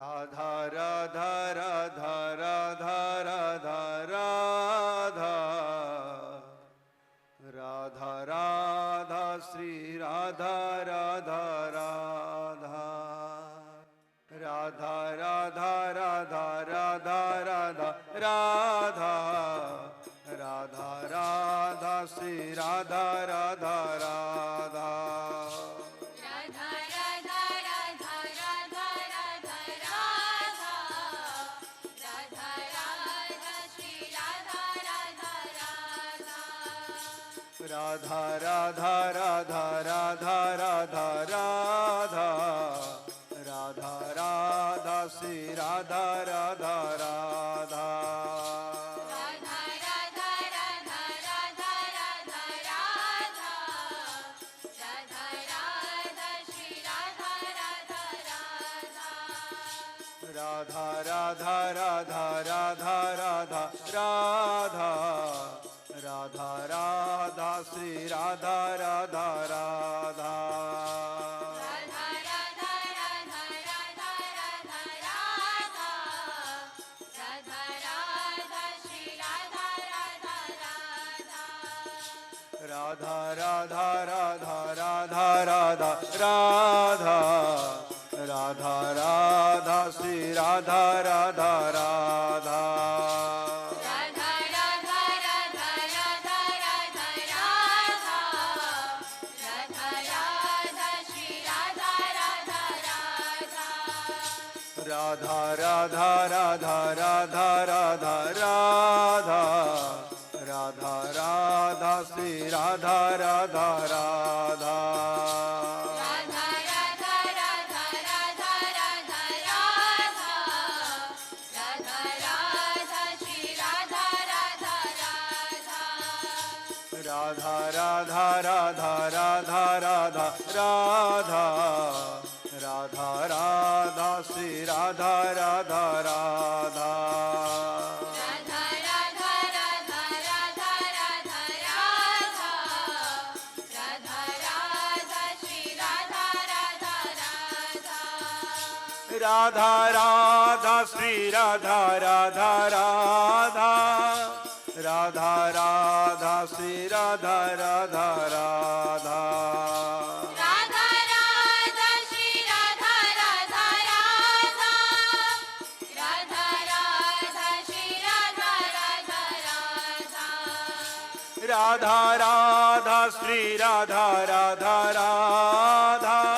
राधा राधा राधा राधा राधा राधा राधा राधा श्री राधा राधा राधा राधा राधा राधा राधा राधा राधा राधा राधा श्री राधा राधा राधा राधा राधा राधा राधा राधा राधा राधा राधा श्री राधा राधा राधा राधा राधा राधा राधा राधा राधा राधा राधा श्री राधा राधा राधा राधा राधा राधा राधा राधा राधा राधा राधा श्री राधा राधा राधा राधा राधा राधा राधा राधा राधा राधा राधा श्री राधा राधा राधा राधा राधा राधा राधा राधा राधा राधा राधा श्री राधा राधा राधा राधा राधा श्री राधा राधा राधा राधा राधा श्री राधा राधा राधा राधा राधा श्री राधा राधा राधा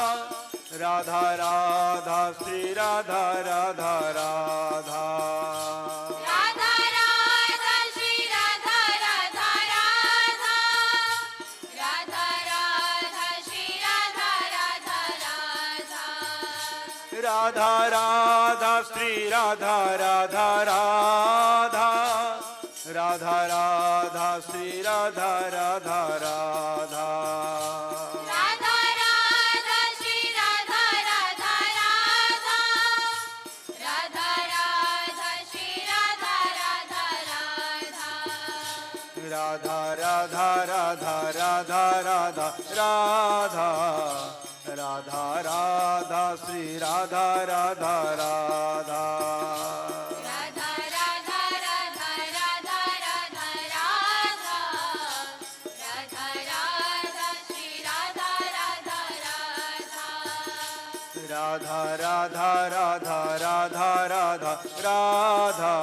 राधा राधा श्री राधा राधा राधा राधा राधा श्री राधा राधा राधा राधा राधा श्री राधा राधा राधा राधा राधा राधा राधा राधा राधा राधा राधा श्री राधा राधा राधा राधा राधा राधा राधा राधा राधा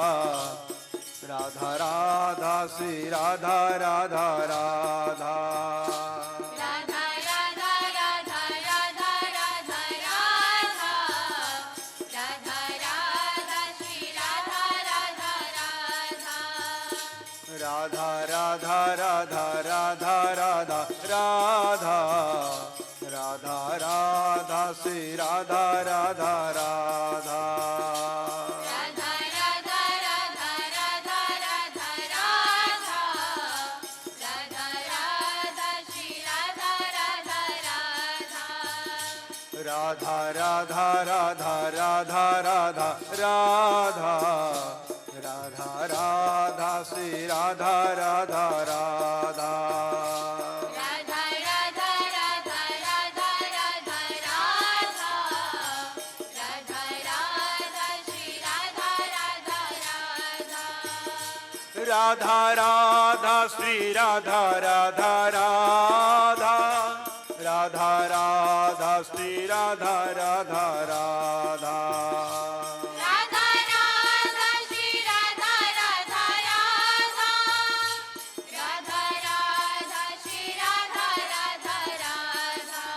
राधा राधा श्री राधा राधा राधा राधा राधा राधा राधा राधा राधा राधा राधा श्री राधा राधा राधा राधा राधा राधा राधा राधा राधा राधा राधा श्री राधा राधा राधा राधा राधा श्री राधा राधा राधा राधा राधा श्री राधा राधा राधा राधा राधा श्री राधा राधा राधा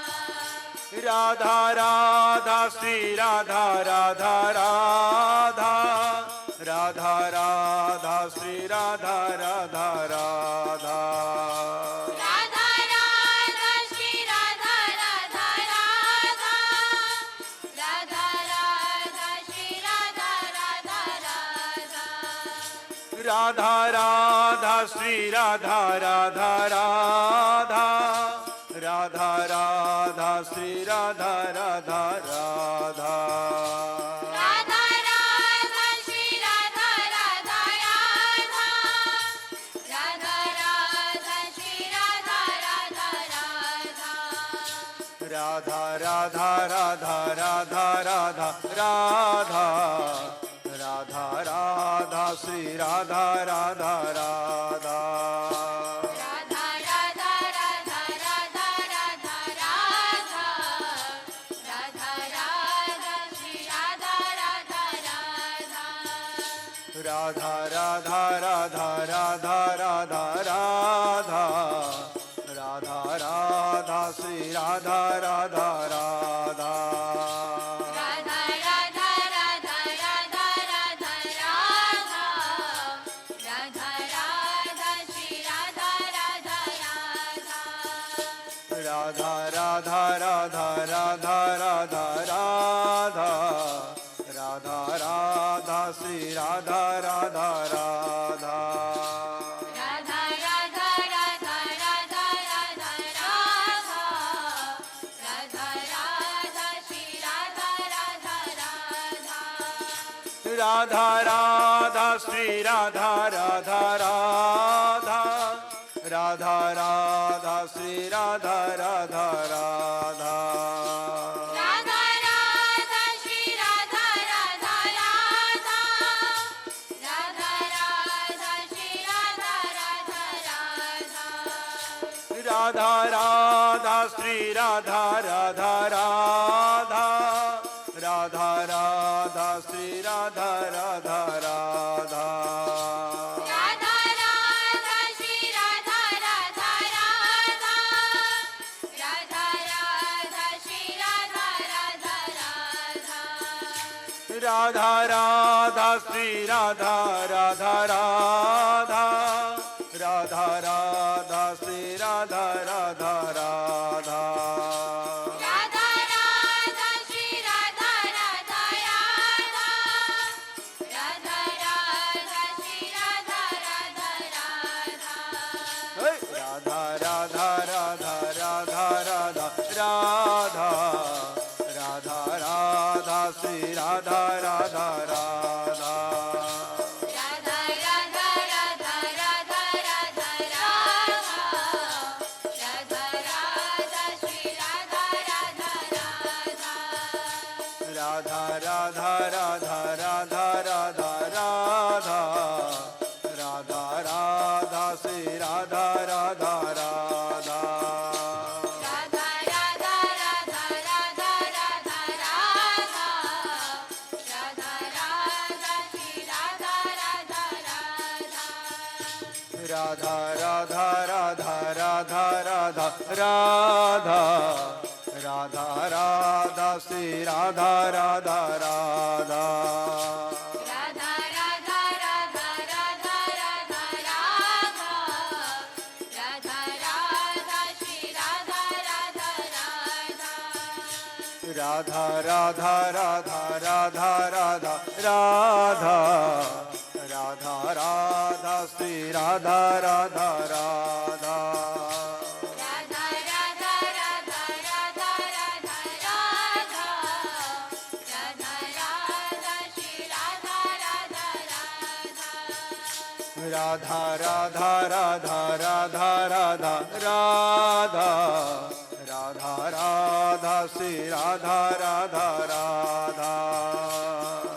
राधा राधा श्री राधा राधा राधा राधा राधा श्री राधा राधा राधा राधा राधा श्री राधा राधा राधा राधा राधा श्री राधा राधा राधा राधा राधा श्री राधा राधा राधा राधा राधा श्री राधा राधा राधा राधा राधा श्री राधा राधा राधा राधा राधा श्री राधा राधा राधा राधा राधा श्री राधा राधा राधा राधा राधा राधा राधा राधा राधा राधा राधा श्री राधा राधा राधा राधा राधा राधा राधा राधा राधा राधा राधा श्री राधा राधा राधा राधा राधा राधा राधा राधा राधा राधा राधा श्री राधा राधा राधा राधा राधा राधा राधा राधा राधा राधा राधा श्री राधा राधा राधा राधा राधा राधा राधा राधा राधा राधा राधा श्री राधा राधा राधा राधा राधा राधा राधा राधा राधा राधा राधा श्री राधा राधा राधा राधा राधा श्री राधा राधा राधा राधा राधा श्री राधा राधा राधा राधा राधा श्री राधा राधा राधा राधा राधा श्री राधा राधा राधा राधा राधा श्री राधा राधा राधा राधा राधा श्री राधा राधा राधा राधा राधा श्री राधा राधा राधा राधा राधा श्री राधा राधा राधा राधा राधा श्री राधा राधा राधा राधा राधा श्री राधा राधा राधा राधा राधा श्री राधा राधा राधा राधा राधा श्री राधा राधा राधा राधा राधा राधा राधा राधा राधा राधा राधा श्री राधा राधा राधा राधा राधा राधा राधा राधा राधा राधा श्री राधा राधा राधा राधा राधा राधा राधा राधा राधा राधा राधा श्री राधा राधा राधा राधा राधा राधा राधा राधा राधा राधा श्री राधा राधा राधा राधा राधा राधा राधा राधा राधा राधा श्री राधा राधा राधा राधा राधा राधा राधा राधा राधा राधा राधा श्री राधा राधा राधा राधा राधा राधा राधा राधा राधा राधा राधा श्री राधा राधा राधा राधा राधा राधा राधा राधा राधा राधा राधा श्री राधा राधा राधा राधा राधा राधा राधा राधा राधा राधा श्री राधा राधा राधा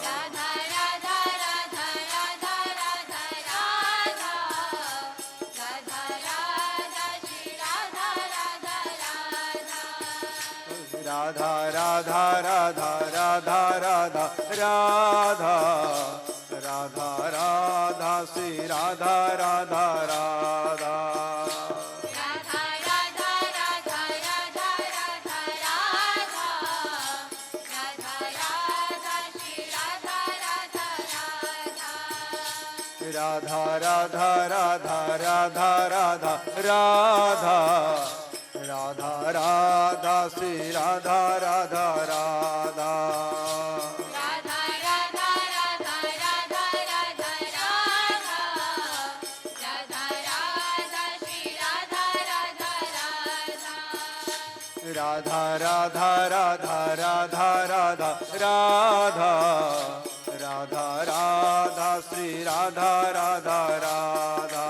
राधा राधा राधा राधा राधा राधा राधा राधा राधा राधा राधा राधा राधा श्री राधा राधा राधा राधा राधा राधा राधा राधा राधा राधा राधा श्री राधा राधा राधा राधा राधा राधा राधा राधा राधा राधा श्री राधा राधा राधा राधा राधा राधा राधा राधा राधा राधा राधा श्री राधा राधा राधा राधा राधा राधा राधा राधा राधा राधा श्री राधा राधा राधा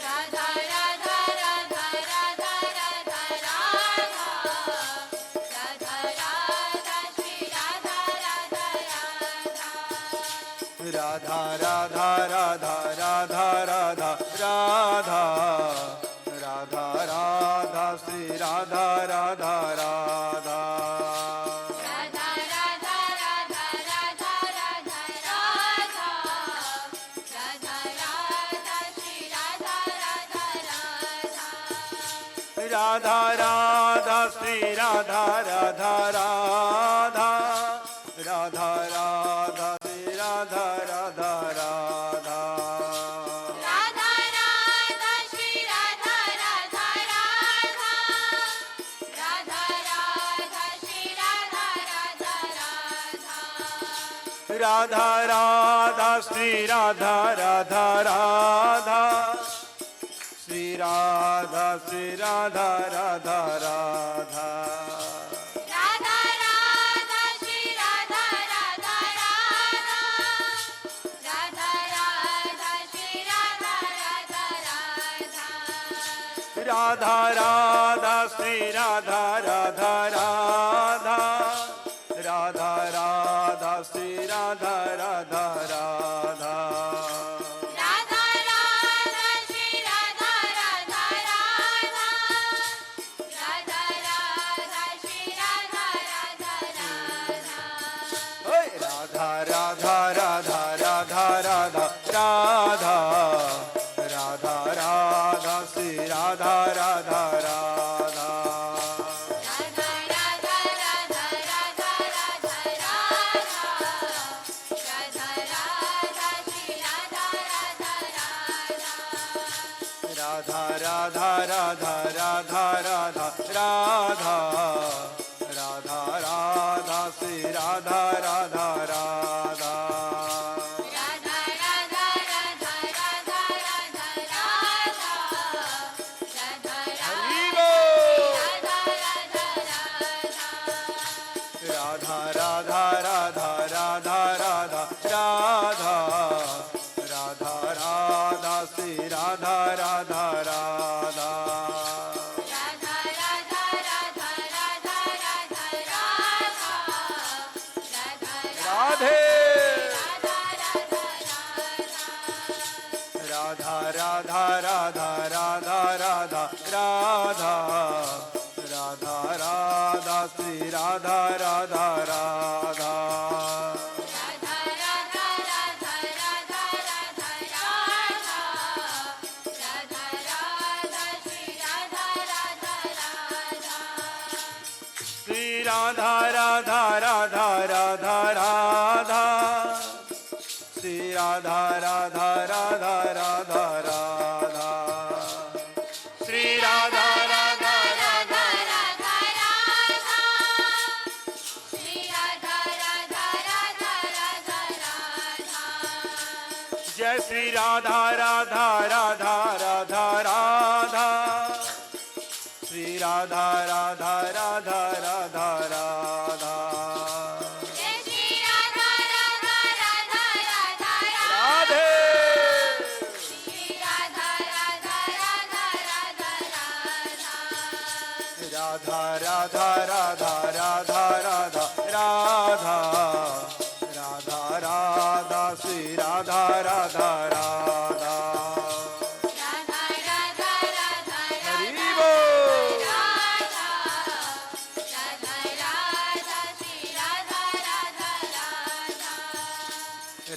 राधा राधा राधा राधा राधा राधा राधा राधा श्री राधा राधा राधा राधा राधा राधा राधा राधा राधा राधा श्री राधा राधा राधा राधा राधा राधा राधा राधा राधा राधा राधा श्री राधा राधा राधा राधा राधा श्री राधा राधा राधा राधा राधा श्री राधा राधा राधा राधा राधा श्री राधा राधा राधा राधा राधा श्री राधा राधा राधा राधा राधा श्री राधा राधा राधा श्री राधा श्री राधा राधा राधा राधा राधा श्री राधा राधा राधा राधा राधा श्री राधा राधा राधा राधा राधा श्री राधा राधा राधा राधा राधा श्री राधा राधा राधा राधा राधा श्री राधा राधा राधा राधा राधा श्री राधा राधा राधा राधा राधा राधा राधा राधा राधा राधा श्री राधा राधा राधा राधा राधा राधा राधा राधा राधा राधा राधा श्री राधा राधा राधा राधा राधा राधा राधा राधा राधा राधा राधा श्री राधा राधा राधा राधा राधा राधा राधा राधा राधा राधा हरि बोल। राधा राधा राधा राधा राधा राधा राधा राधा राधा राधा श्री राधा राधा राधा राधा राधा राधा राधा राधा राधा राधे राधा राधा राधा राधा राधा राधा राधा राधा राधा राधा श्री राधा राधा राधा राधा राधा राधा राधा राधा राधा राधा राधा श्री राधा राधा राधा श्री राधा राधा राधा राधा राधा श्री राधा राधा राधा राधा राधा श्री राधा राधा राधा राधा राधा श्री राधा राधा राधा राधा राधा जय श्री राधा राधा राधा राधा राधा श्री राधा राधा राधा राधा राधा जय श्री राधा राधा राधा राधा राधे श्री राधा राधा राधा राधा राधा राधा राधा राधा राधा राधा राधा राधा राधा श्री राधा राधा राधा राधा राधा राधा हरि राधा बोल। राधा राधा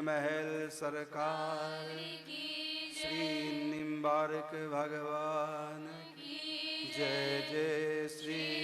महल सरकार की श्री निम्बार्क भगवान की जय जय श्री